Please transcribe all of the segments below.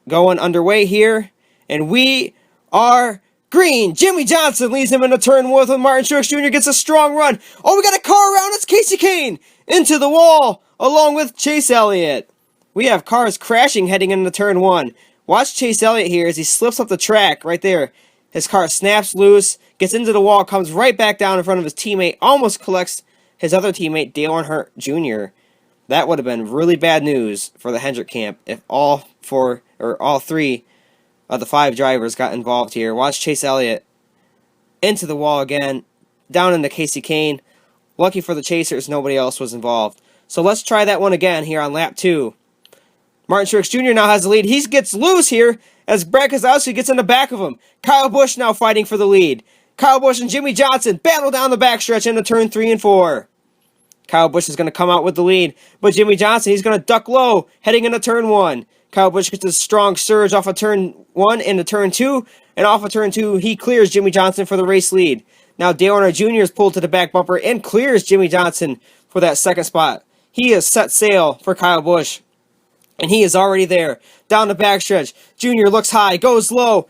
going underway here. And we are green. Jimmie Johnson leads him into turn 1 with Martin Truex Jr. gets a strong run. Oh, we got a car around. It's Kasey Kahne into the wall along with Chase Elliott. We have cars crashing heading into turn 1. Watch Chase Elliott here as he slips up the track right there. His car snaps loose, gets into the wall, comes right back down in front of his teammate, almost collects his other teammate, Dale Earnhardt Jr. That would have been really bad news for the Hendrick camp if all 3 of the 5 drivers got involved here. Watch Chase Elliott into the wall again, down into Kasey Kahne. Lucky for the chasers, nobody else was involved. So let's try that one again here on lap 2. Martin Truex Jr. now has the lead. He gets loose here as Brad Keselowski gets in the back of him. Kyle Busch now fighting for the lead. Kyle Busch and Jimmie Johnson battle down the backstretch into turn 3 and 4. Kyle Busch is going to come out with the lead, but Jimmie Johnson, he's going to duck low heading into turn 1. Kyle Busch gets a strong surge off of turn 1 into turn 2, and off of turn 2, he clears Jimmie Johnson for the race lead. Now Dale Earnhardt Jr. is pulled to the back bumper and clears Jimmie Johnson for that second spot. He has set sail for Kyle Busch, and he is already there. Down the backstretch, Jr. looks high, goes low,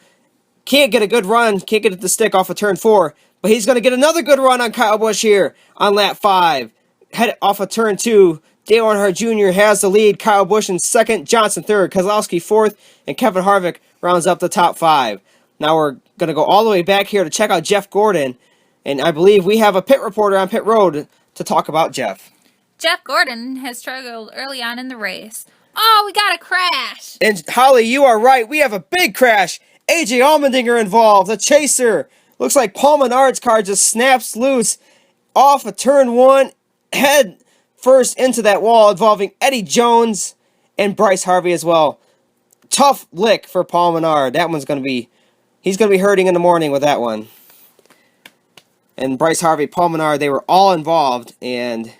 can't get a good run, can't get the stick off of turn 4, but he's going to get another good run on Kyle Busch here on lap 5. Head off of turn 2, Dale Earnhardt Jr. has the lead, Kyle Busch in second, Johnson third, Keselowski fourth, and Kevin Harvick rounds up the top 5. Now we're going to go all the way back here to check out Jeff Gordon, and I believe we have a pit reporter on pit road to talk about Jeff. Jeff Gordon has struggled early on in the race. Oh, we got a crash! And Holly, you are right, we have a big crash. AJ Allmendinger involved, the chaser. Looks like Paul Menard's car just snaps loose off of turn 1, head first into that wall, involving Eddie Jones and Brice Harvey as well. Tough lick for Paul Menard. That one's going to be, he's going to be hurting in the morning with that one. And Brice Harvey, Paul Menard, they were all involved, and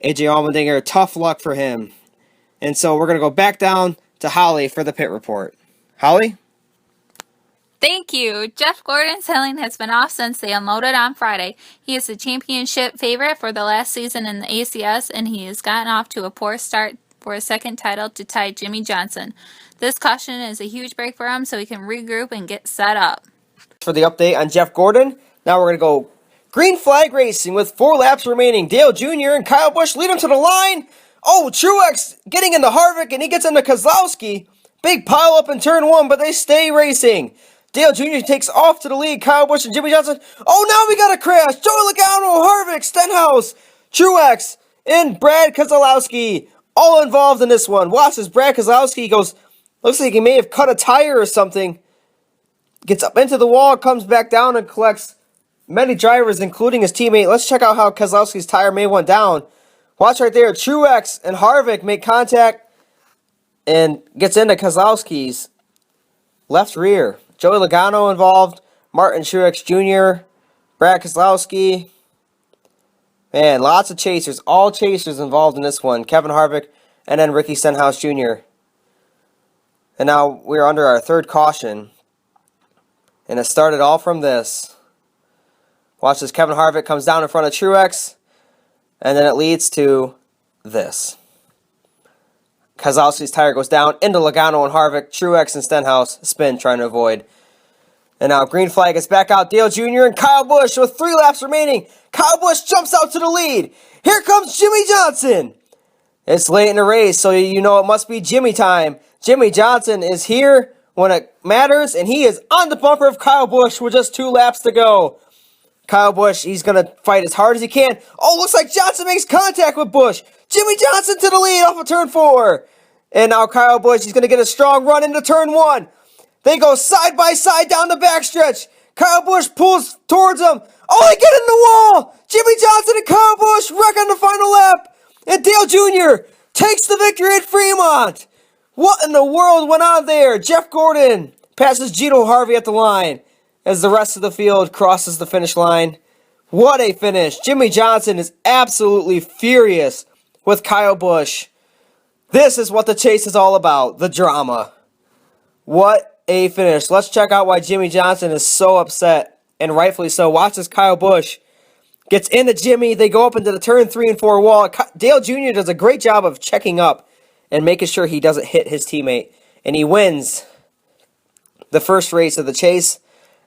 AJ Allmendinger, tough luck for him. And so we're going to go back down to Holly for the pit report. Holly? Thank you. Jeff Gordon's sailing has been off since they unloaded on Friday. He is the championship favorite for the last season in the ACS, and he has gotten off to a poor start for a second title to tie Jimmie Johnson. This caution is a huge break for him so he can regroup and get set up. For the update on Jeff Gordon, now we're going to go green flag racing with 4 laps remaining. Dale Jr. and Kyle Busch lead him to the line. Oh, Truex getting into Harvick, and he gets into Keselowski. Big pile up in turn 1, but they stay racing. Dale Jr. takes off to the lead. Kyle Busch and Jimmie Johnson. Oh, now we got a crash. Joey Logano, Harvick, Stenhouse, Truex, and Brad Keselowski all involved in this one. Watch as Brad Keselowski goes, looks like he may have cut a tire or something. Gets up into the wall, comes back down, and collects many drivers, including his teammate. Let's check out how Keselowski's tire may went down. Watch right there. Truex and Harvick make contact and gets into Keselowski's left rear. Joey Logano involved, Martin Truex Jr., Brad Keselowski. Man, lots of chasers. All chasers involved in this one. Kevin Harvick and then Ricky Stenhouse Jr. And now we're under our third caution. And it started all from this. Watch as Kevin Harvick comes down in front of Truex. And then it leads to this. Keselowski's tire goes down into Logano and Harvick. Truex and Stenhouse spin trying to avoid. And now green flag is back out. Dale Jr. and Kyle Busch with 3 laps remaining. Kyle Busch jumps out to the lead. Here comes Jimmie Johnson. It's late in the race, so you know it must be Jimmie time. Jimmie Johnson is here when it matters, and he is on the bumper of Kyle Busch with just 2 laps to go. Kyle Busch, he's going to fight as hard as he can. Oh, looks like Johnson makes contact with Busch. Jimmie Johnson to the lead off of turn 4. And now Kyle Busch, he's going to get a strong run into turn 1. They go side by side down the backstretch. Kyle Busch pulls towards him. Oh, they get in the wall. Jimmie Johnson and Kyle Busch wreck on the final lap. And Dale Jr. takes the victory at Fremont. What in the world went on there? Jeff Gordon passes Gino Harvey at the line as the rest of the field crosses the finish line. What a finish. Jimmie Johnson is absolutely furious with Kyle Busch. This is what the chase is all about, the drama. What a finish. Let's check out why Jimmie Johnson is so upset, and rightfully so. Watch as Kyle Busch gets into Jimmie. They go up into the turn 3 and 4 wall. Dale Jr. does a great job of checking up and making sure he doesn't hit his teammate. and he wins the first race of the chase,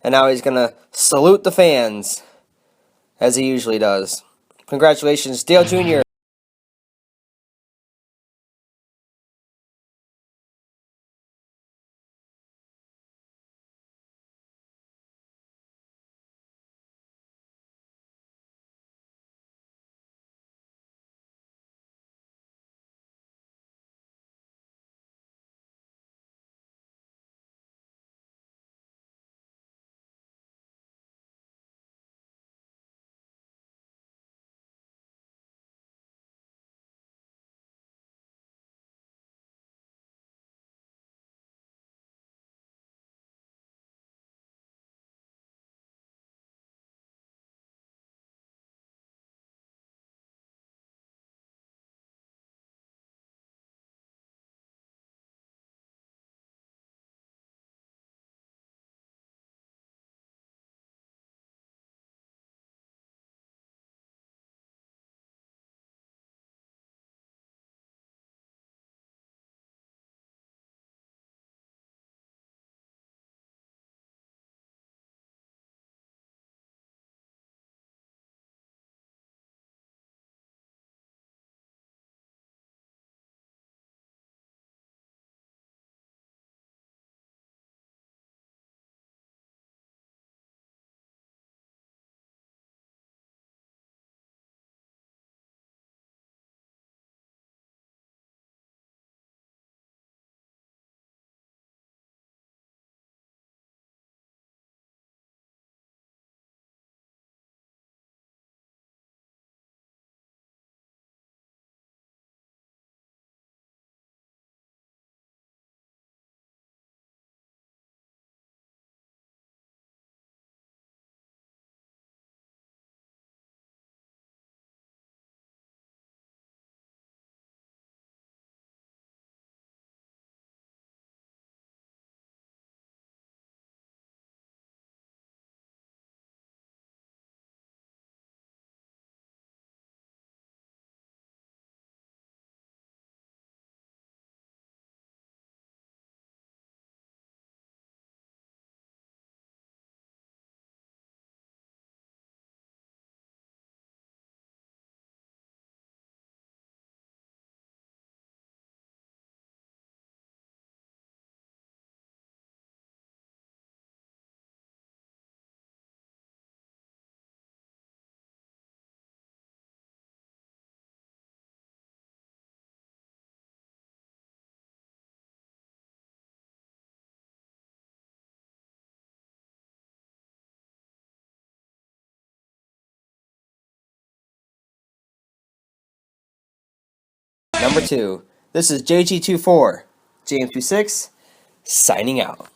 and now he's going to salute the fans, as he usually does. Congratulations, Dale Jr. Number 2. This is JG24, JM26, signing out.